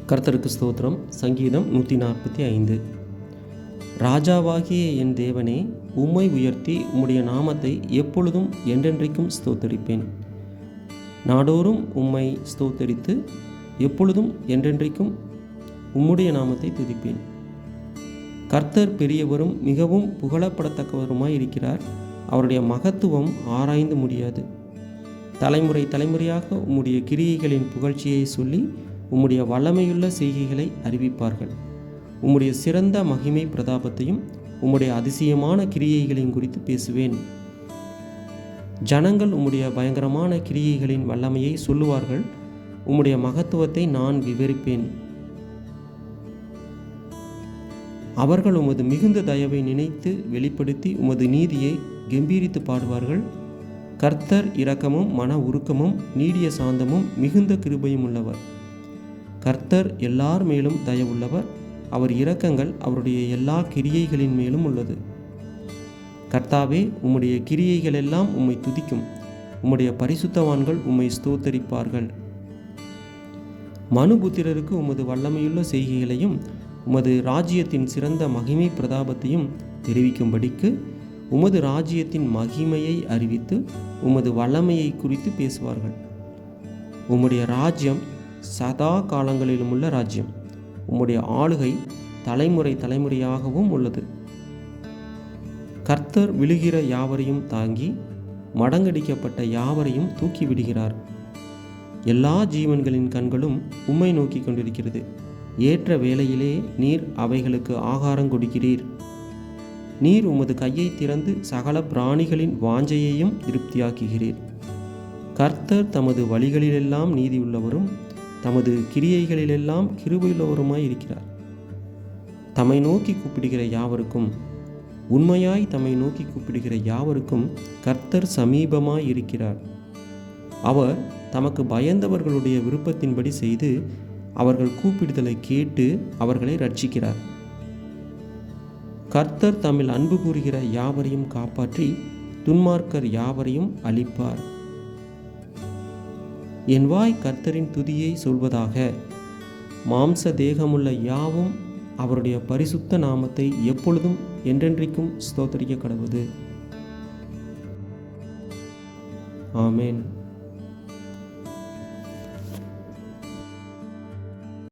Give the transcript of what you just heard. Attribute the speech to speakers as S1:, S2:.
S1: கர்த்தருக்கு ஸ்தோத்திரம். சங்கீதம் 145. ராஜாவாகிய என் தேவனே, உம்மை உயர்த்தி உம்முடைய நாமத்தை எப்பொழுதும் என்றென்றைக்கும் ஸ்தோத்தரிப்பேன். நாடோறும் உம்மை ஸ்தோத்தரித்து எப்பொழுதும் என்றென்றைக்கும் உம்முடைய நாமத்தை துதிப்பேன். கர்த்தர் பெரியவரும் மிகவும் புகழப்படத்தக்கவருமாய் இருக்கிறார். அவருடைய மகத்துவம் ஆராய்ந்து முடியாது. தலைமுறை தலைமுறையாக உம்முடைய கிரியைகளின் புகழ்ச்சியை சொல்லி உம்முடைய வல்லமையுள்ள செய்கைகளை அறிவிப்பார்கள். உம்முடைய சிறந்த மகிமை பிரதாபத்தையும் உம்முடைய அதிசயமான கிரியைகளையும் குறித்து பேசுவேன். ஜனங்கள் உம்முடைய பயங்கரமான கிரியைகளின் வல்லமையை சொல்லுவார்கள். உம்முடைய மகத்துவத்தை நான் விவரிப்பேன். அவர்கள் உமது மிகுந்த தயவை நினைத்து வெளிப்படுத்தி உமது நீதியை கம்பீரித்து பாடுவார்கள். கர்த்தர் இரக்கமும் மன உருக்கமும் நீடிய சாந்தமும் மிகுந்த கிருபையும் உள்ளவர். கர்த்தர் எல்லார் மேலும் தயவுள்ளவர். அவர் இரக்கங்கள் அவருடைய எல்லா கிரியைகளின் மேலும் உள்ளது. கர்த்தாவே, உம்முடைய கிரியைகளெல்லாம் உம்மை துதிக்கும். உம்முடைய பரிசுத்தவான்கள் உம்மை ஸ்தோத்தரிப்பார்கள். மனுபுத்திரருக்கு உமது வல்லமையுள்ள செய்கைகளையும் உமது ராஜ்யத்தின் சிறந்த மகிமை பிரதாபத்தையும் தெரிவிக்கும்படிக்கு உமது ராஜ்யத்தின் மகிமையை அறிவித்து உமது வல்லமையை குறித்து பேசுவார்கள். உம்முடைய ராஜ்யம் சதா காலங்களிலும் உள்ள ராஜ்யம். உம்முடைய ஆளுகை தலைமுறை தலைமுறையாகவும் உள்ளது. கர்த்தர் விழுகிற யாவரையும் தாங்கி மடங்கடிக்கப்பட்ட யாவரையும் தூக்கி விடுகிறார். எல்லா ஜீவன்களின் கண்களும் உம்மை நோக்கி கொண்டிருக்கிறது. ஏற்ற வேளையிலே நீர் அவைகளுக்கு ஆகாரம் கொடுக்கிறீர். நீர் உமது கையை திறந்து சகல பிராணிகளின் வாஞ்சையையும் திருப்தியாக்குகிறீர். கர்த்தர் தமது வழிகளிலெல்லாம் நீதியுள்ளவரும் தமது கிரியைகளிலெல்லாம் கிருபையுள்ளவருமாய் இருக்கிறார். தம்மை நோக்கி கூப்பிடுகிற யாவருக்கும், உண்மையாய் தம்மை நோக்கி கூப்பிடுகிற யாவருக்கும் கர்த்தர் சமீபமாய் இருக்கிறார். அவர் தமக்கு பயந்தவர்களுடைய விருப்பத்தின்படி செய்து அவர்கள் கூப்பிடுதலை கேட்டு அவர்களை ரட்சிக்கிறார். கர்த்தர் தம்மில் அன்பு கூறுகிற யாவரையும் காப்பாற்றி துன்மார்க்கர் யாவரையும் அழிப்பார். என் வாய் கர்த்தரின் துதியை சொல்வதாக. மாம்ச தேகமுள்ள யாவும் அவருடைய பரிசுத்த நாமத்தை எப்பொழுதும் என்றென்றைக்கும் ஸ்தோத்தரிக்க கடவுது. ஆமேன்.